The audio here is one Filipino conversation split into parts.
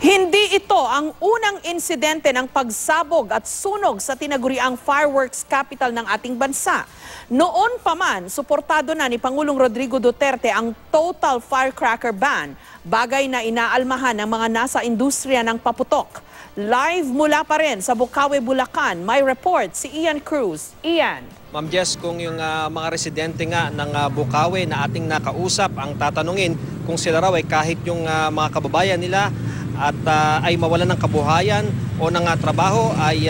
Hindi ito ang unang insidente ng pagsabog at sunog sa tinaguriang fireworks capital ng ating bansa. Noon pa man, suportado na ni Pangulong Rodrigo Duterte ang total firecracker ban, bagay na inaalmahan ng mga nasa industriya ng paputok. Live mula pa rin sa Bocaue, Bulacan, may report si Ian Cruz. Ian. Ma'am Jess, kung yung mga residente nga ng Bocaue na ating nakausap ang tatanungin kung sila raw ay kahit yung mga kababayan nila at ay mawalan ng kabuhayan o ng trabaho ay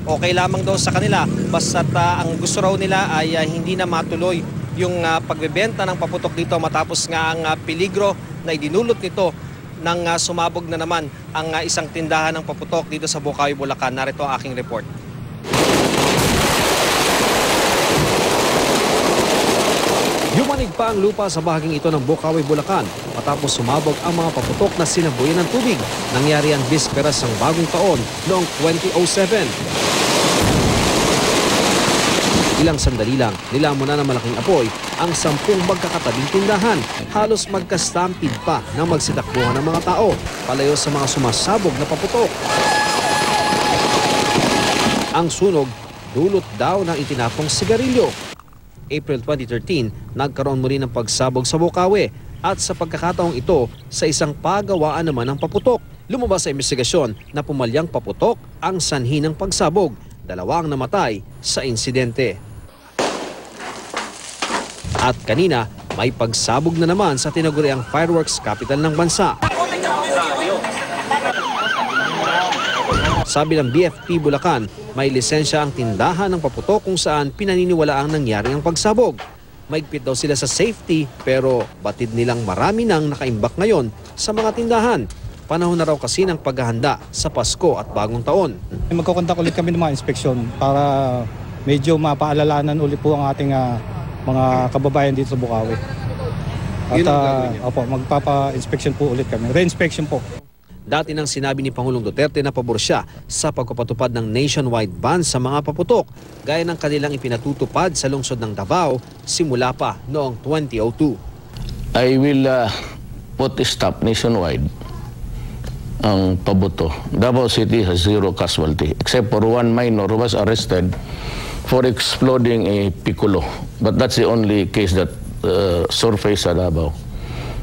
okay lamang daw sa kanila. Basta't ang gusto raw nila ay hindi na matuloy yung pagbebenta ng paputok dito matapos nga ang peligro na idinulot nito nang sumabog na naman ang isang tindahan ng paputok dito sa Bocaue, Bulacan. Narito ang aking report. Yumanig pa ang lupa sa bahaging ito ng Bocaue, Bulacan matapos sumabog ang mga paputok na sinabuyan ng tubig. Nangyari ang bisperas ng bagong taon noong 2007. Ilang sandali lang, nilamon na ng malaking apoy ang 10 magkakatabing tindahan. Halos magka-stampede pa nang magsitakbuhan ng mga tao palayo sa mga sumasabog na paputok. Ang sunog, dulot daw ng itinapong sigarilyo. April 2013, nagkaroon muli ng pagsabog sa Bocaue at sa pagkakataong ito sa isang pagawaan naman ng paputok. Lumabas sa investigasyon na pumalyang paputok ang sanhi ng pagsabog. 2 ang namatay sa insidente. At kanina, may pagsabog na naman sa tinaguriang fireworks capital ng bansa. Sabi ng BFP Bulacan, may lisensya ang tindahan ng paputok kung saan pinaniniwalaang nangyari ang pagsabog. Maigpit daw sila sa safety pero batid nilang marami nang nakaimbak ngayon sa mga tindahan. Panahon na raw kasi ng paghahanda sa Pasko at Bagong Taon. Magkukontak ulit kami ng mga inspeksyon para medyo mapaalalanan ulit po ang ating mga kababayan dito sa Bocaue. At magpapa-inspection po ulit kami. Re-inspection po. Dati nang sinabi ni Pangulong Duterte na pabor siya sa pagpapatupad ng nationwide ban sa mga paputok, gaya ng kanilang ipinatutupad sa lungsod ng Davao simula pa noong 2002. I will put a stop nationwide ang pabuto. Davao City has 0 casualty except for 1 minor who was arrested for exploding a piccolo. But that's the only case that surfaced sa Davao.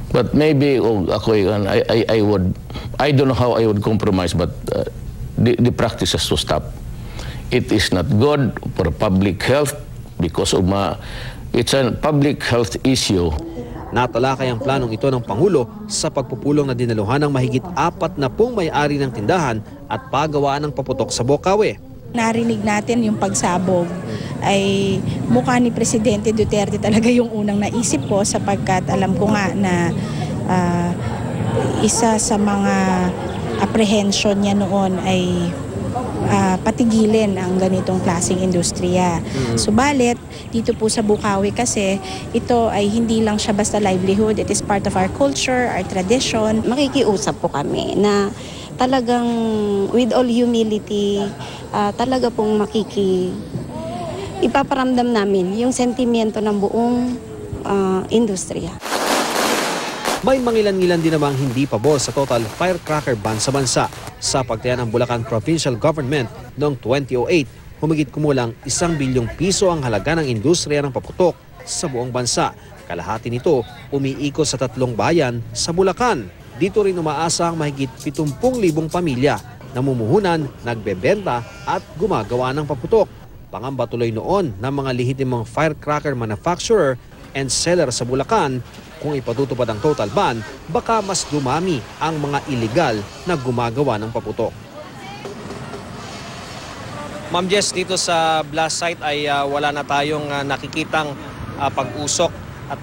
But maybe I don't know how I would compromise, but the practice has to stop. It is not good for public health because of it's a public health issue. Natalakay ang planong ito ng Pangulo sa pagpupulong na dinaluhan ng mahigit 40 may-ari ng tindahan at pagawaan ng paputok sa Bocaue. Narinig natin yung pagsabog ay mukha ni Presidente Duterte talaga yung unang naisip ko sapagkat alam ko nga na isa sa mga apprehension niya noon ay patigilin ang ganitong klaseng industriya. Subalit, dito po sa Bocaue kasi ito ay hindi lang siya basta livelihood, it is part of our culture, our tradition. Makikiusap po kami na talagang with all humility, talaga pong ipaparamdam namin yung sentimiento ng buong industriya. May mangilan-ngilan din namang hindi pabor sa total firecracker ban sa bansa. Sa pagtaya ng Bulacan Provincial Government noong 2008, humigit kumulang 1 bilyong piso ang halaga ng industriya ng paputok sa buong bansa. Kalahati nito umiikot sa 3 bayan sa Bulacan. Dito rin umaasa ang mahigit 70,000 pamilya, namumuhunan, nagbebenta at gumagawa ng paputok. Pangamba tuloy noon ng mga lehitimong firecracker manufacturer and seller sa Bulacan, kung ipatutupad ang total ban, baka mas dumami ang mga illegal na gumagawa ng paputok. Ma'am Jess, dito sa blast site ay wala na tayong nakikitang pag-usok at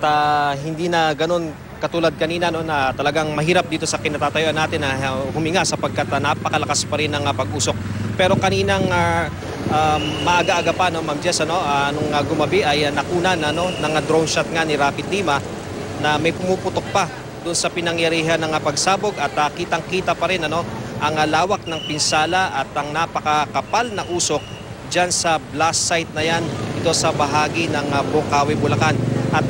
hindi na ganun katulad kanina na talagang mahirap dito sa kinatatayuan natin na huminga sapagkat napakalakas pa rin ang pag-usok. Pero kaninang maaga-aga pa, Ma'am Jess, nung gumabi ay nakunan ng drone shot nga ni Rapid Lima na may pumuputok pa doon sa pinangyarihan ng pagsabog at kitang-kita pa rin ang lawak ng pinsala at ang napakakapal na usok dyan sa blast site na yan, ito sa bahagi ng Bocaue, Bulacan. At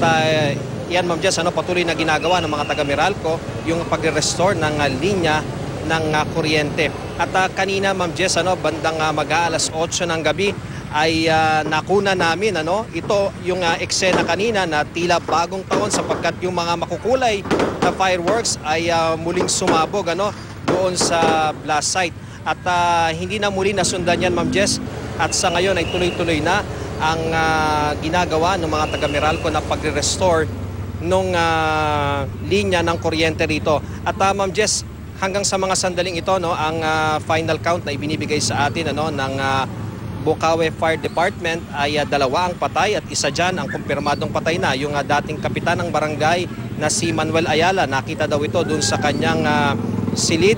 yan, Ma'am Jess, patuloy na ginagawa ng mga taga-Meralco yung pagre-restore ng linya ng kuryente. At kanina, Ma'am Jess, bandang mag-aalas 8 ng gabi ay nakuna namin ito yung eksena kanina na tila bagong taon sapagkat yung mga makukulay na fireworks ay muling sumabog doon sa blast site. At hindi na muli nasundan yan, Ma'am Jess. At sa ngayon ay tuloy-tuloy na ang ginagawa ng mga taga-Meralco na pagre-restore nung linya ng kuryente rito. At Ma'am Jess, hanggang sa mga sandaling ito, ang final count na ibinibigay sa atin ng Bukawi Fire Department ay 2 ang patay at isa dyan ang kumpirmadong patay na. Yung dating kapitan ng barangay na si Manuel Ayala, nakita daw ito doon sa kanyang silid.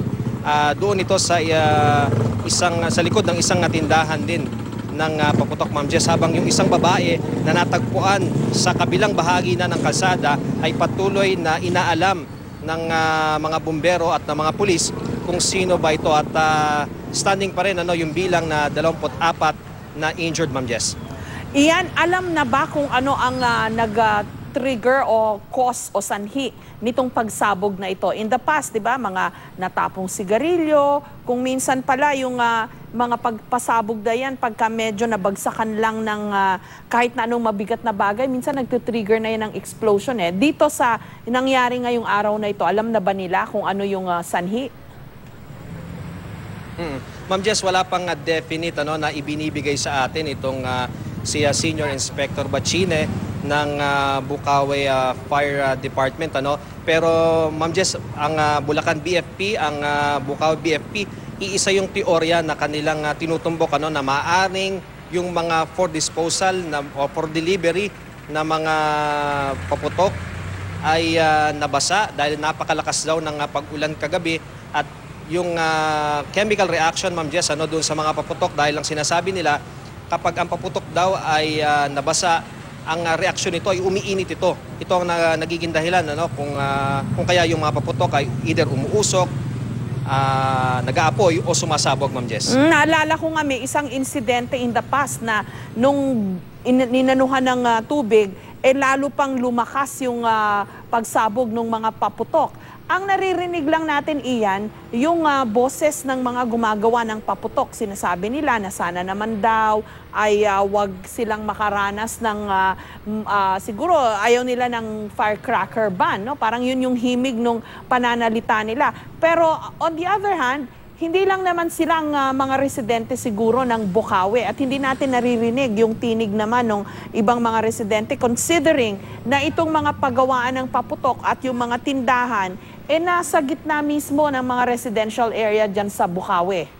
Doon ito sa likod ng isang tindahan din ng paputok, Ma'am Jess, habang yung isang babae na natagpuan sa kabilang bahagi na ng kalsada ay patuloy na inaalam ng mga bumbero at ng mga pulis kung sino ba ito at standing pa rin yung bilang na 24 na injured, Ma'am Jess. Iyan, alam na ba kung ano ang nag-trigger o cause o sanhi nitong pagsabog na ito? In the past, di ba, mga natapong sigarilyo, kung minsan pala yung mga pagpasabog na yan, pagka medyo nabagsakan lang ng kahit na anong mabigat na bagay, minsan nagtitrigger na yan ng explosion eh. Dito sa nangyari ngayong araw na ito, alam na ba nila kung ano yung sanhi? Ma'am Jess, wala pang definite na ibinibigay sa atin itong si Senior Inspector Bachine ng Bukawi Fire Department. Pero Ma'am Jess, ang Bulacan BFP, ang Bukawi BFP, iisa yung teorya na kanilang tinutumbok na maaring yung mga for disposal o for delivery na mga paputok ay nabasa dahil napakalakas daw ng pag-ulan kagabi at yung chemical reaction, Ma'am Jess, doon sa mga paputok dahil ang sinasabi nila kapag ang paputok daw ay nabasa, ang reaksyon nito ay umiinit ito. Ito ang nagiging dahilan kung kaya yung mga paputok ay either umuusok, nag-aapoy o sumasabog, Ma'am Jess. Naalala ko nga may isang insidente in the past na nung ninanuhan ng tubig, lalo pang lumakas yung pagsabog ng mga paputok. Ang naririnig lang natin, Ian, yung boses ng mga gumagawa ng paputok. Sinasabi nila na sana naman daw ay wag silang makaranas ng, siguro ayaw nila ng firecracker ban. Parang yun yung himig ng pananalita nila. Pero on the other hand, hindi lang naman silang mga residente siguro ng Bukawi at hindi natin naririnig yung tinig naman ng ibang mga residente considering na itong mga paggawaan ng paputok at yung mga tindahan nasa gitna mismo ng mga residential area dyan sa Bukawi.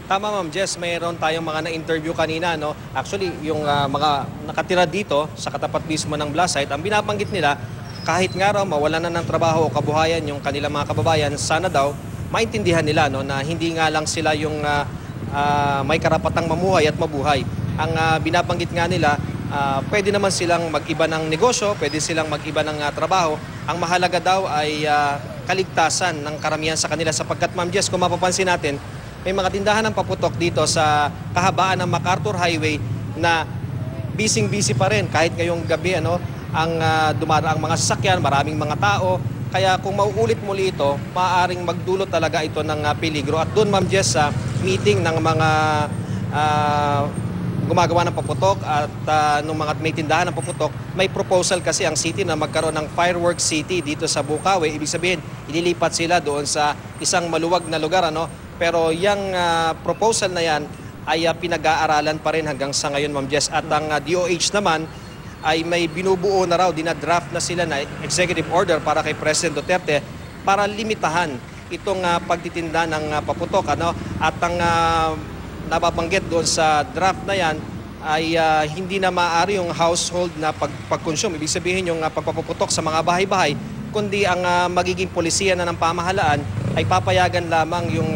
Tama, Ma'am Jess, mayroon tayong mga na-interview kanina. Actually, yung mga nakatira dito sa katapat mismo ng blast site, ang binabanggit nila, kahit nga raw mawalan na ng trabaho o kabuhayan yung kanilang mga kababayan, sana daw maintindihan nila na hindi nga lang sila yung may karapatang mamuhay at mabuhay. Ang binabanggit nga nila, pwede naman silang mag-iba ng negosyo, pwede silang mag-iba ng trabaho. Ang mahalaga daw ay kaligtasan ng karamihan sa kanila sapagkat, Ma'am Jess, kung mapapansin natin, may mga tindahan ng paputok dito sa kahabaan ng MacArthur Highway na busy-busy pa rin kahit ngayong gabi ang dumaraang mga sasakyan, maraming mga tao. Kaya kung mauulit muli ito, maaaring magdulot talaga ito ng peligro. At doon, Ma'am Jess, sa meeting ng mga gumagawa ng paputok at nung mga may tindahan ng paputok, may proposal kasi ang city na magkaroon ng fireworks city dito sa Bukawi. Ibig sabihin, ililipat sila doon sa isang maluwag na lugar. Pero yung proposal na yan ay pinag-aaralan pa rin hanggang sa ngayon, Ma'am Jess. At ang DOH naman ay may binubuo na raw, dinadraft na sila na executive order para kay President Duterte para limitahan itong pagtitinda ng paputok. At ang nababanggit doon sa draft na yan ay hindi na maaari yung household na pag-consume. Ibig sabihin yung pagpaputok sa mga bahay-bahay, kundi ang magiging polisiya na ng pamahalaan ay papayagan lamang yung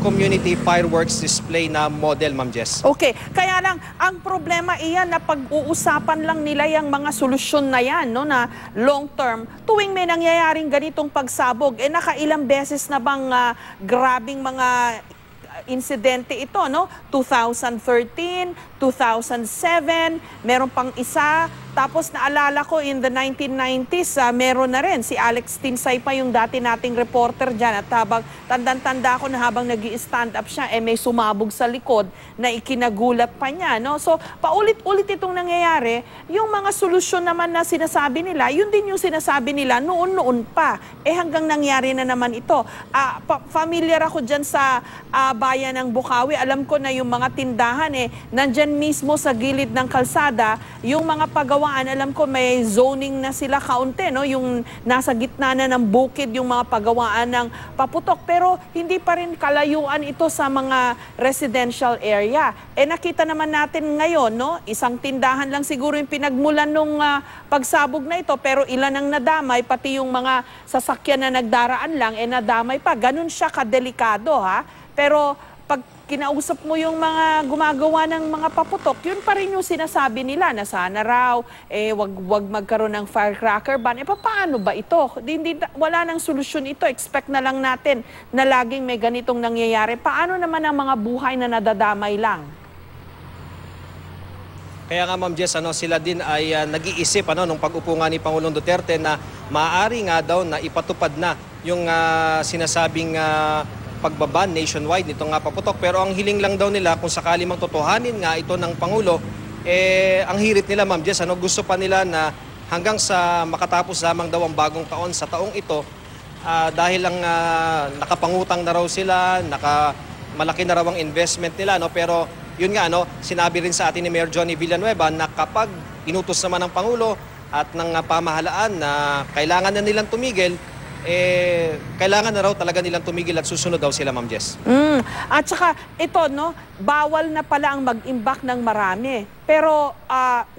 community fireworks display na model, Ma'am Jess. Okay, kaya lang, ang problema iyan na pag-uusapan lang nila yung mga solusyon na yan, na long term, tuwing may nangyayaring ganitong pagsabog, nakailang beses na bang grabing mga insidente ito, 2013, 2007, meron pang isa Tapos naalala ko in the 1990s, meron na rin si Alex Tinsay pa yung dati nating reporter dyan. At habang tandang-tanda ko na habang nag-i-stand up siya, may sumabog sa likod na ikinagulat pa niya. No? So paulit-ulit itong nangyayari. Yung mga solusyon naman na sinasabi nila, yun din yung sinasabi nila noon-noon pa. Hanggang nangyari na naman ito. Familiar ako dyan sa bayan ng Bukawi. Alam ko na yung mga tindahan, nandyan mismo sa gilid ng kalsada, yung mga pagawaan, alam ko may zoning na sila kaunti, no? Yung nasa gitna na ng bukid, yung mga pagawaan ng paputok. Pero hindi pa rin kalayuan ito sa mga residential area. Nakita naman natin ngayon, no? Isang tindahan lang siguro yung pinagmulan nung pagsabog na ito, pero ilan ang nadamay, pati yung mga sasakyan na nagdaraan lang, nadamay pa. Ganun siya kadelikado, ha? Pero pag kinausap mo yung mga gumagawa ng mga paputok, yun pa rin yung sinasabi nila na sana raw, wag magkaroon ng firecracker ban. Paano ba ito? Wala nang solusyon ito. Expect na lang natin na laging may ganitong nangyayari. Paano naman ang mga buhay na nadadamay lang? Kaya nga Ma'am Jess, sila din ay nag-iisip nung pag-upo nga ni Pangulong Duterte na maaari nga daw na ipatupad na yung sinasabing pagbaban nationwide nitong paputok. Pero ang hiling lang daw nila kung sakali mang totohanin nga ito ng Pangulo, ang hirit nila Ma'am Jess, gusto pa nila na hanggang sa makatapos lamang daw ang bagong taon sa taong ito, dahil lang nakapangutang na raw sila, malaki na raw ang investment nila, pero yun nga, sinabi rin sa atin ni Mayor Johnny Villanueva na kapag inutos naman ng Pangulo at ng pamahalaan na kailangan na nilang tumigil, kailangan na raw talaga nilang tumigil at susunod daw sila, Ma'am Jess. At saka ito, bawal na pala ang mag-imbak ng marami. Pero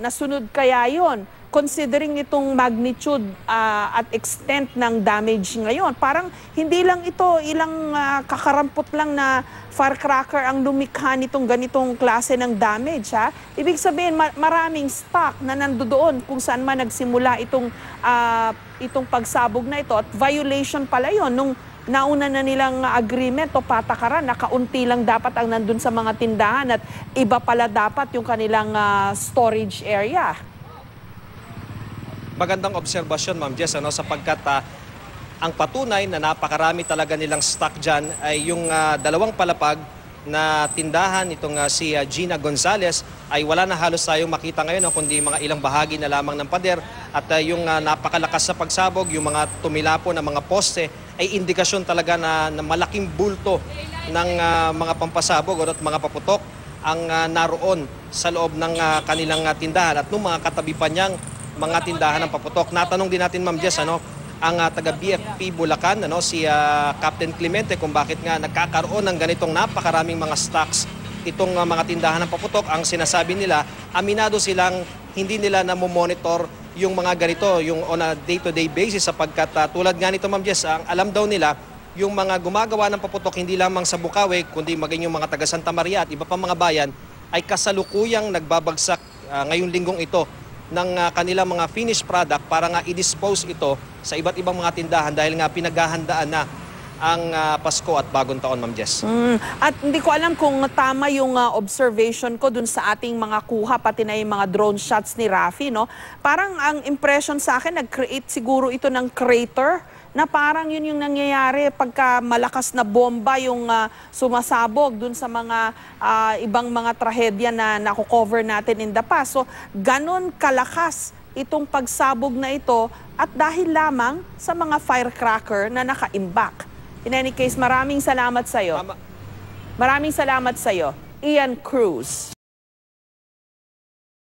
nasunod kaya yon, considering itong magnitude at extent ng damage ngayon. Parang hindi lang ito, ilang kakarampot lang na firecracker ang lumikha nitong ganitong klase ng damage. Ha? Ibig sabihin, maraming stock na nandoon kung saan man nagsimula itong pagsabog na ito. At violation pala yun nung nauna na nilang agreement o patakaran na kaunti lang dapat ang nandun sa mga tindahan at iba pala dapat yung kanilang storage area. Magandang obserbasyon, Ma'am Jess, sapagkat ang patunay na napakarami talaga nilang stock dyan ay yung dalawang palapag na tindahan itong si Gina Gonzalez ay wala na halos tayong makita ngayon, kundi mga ilang bahagi na lamang ng pader. At yung napakalakas sa pagsabog, yung mga tumilapo na mga poste ay indikasyon talaga na malaking bulto ng mga pampasabog at mga paputok ang naroon sa loob ng kanilang tindahan at nung mga katabi pa niyang mga tindahan ng paputok. Natanong din natin, Ma'am Jess, ang taga BFP Bulacan, si Captain Clemente, kung bakit nga nagkakaroon ng ganitong napakaraming mga stocks itong mga tindahan ng paputok. Ang sinasabi nila, aminado silang hindi nila namomonitor yung mga ganito, yung on a day-to-day basis, sapagkat tulad nga nito, Ma'am Jess, ang alam daw nila, yung mga gumagawa ng paputok hindi lamang sa Bukawi, kundi maging yung mga taga Santa Maria at iba pang mga bayan, ay kasalukuyang nagbabagsak ngayong linggong ito ng kanilang mga finished product para nga i-dispose ito sa iba't ibang mga tindahan dahil nga pinaghahandaan na ang Pasko at Bagong Taon, Ma'am Jess. At hindi ko alam kung tama yung observation ko dun sa ating mga kuha, pati na yung mga drone shots ni Rafi, Parang ang impression sa akin, nag-create siguro ito ng crater na parang yun yung nangyayari pagka malakas na bomba yung sumasabog dun sa mga ibang mga trahedya na nakukover natin in the past. So, ganun kalakas itong pagsabog na ito at dahil lamang sa mga firecracker na naka-imbak. In any case, maraming salamat sa'yo. Maraming salamat sa'yo, Ian Cruz.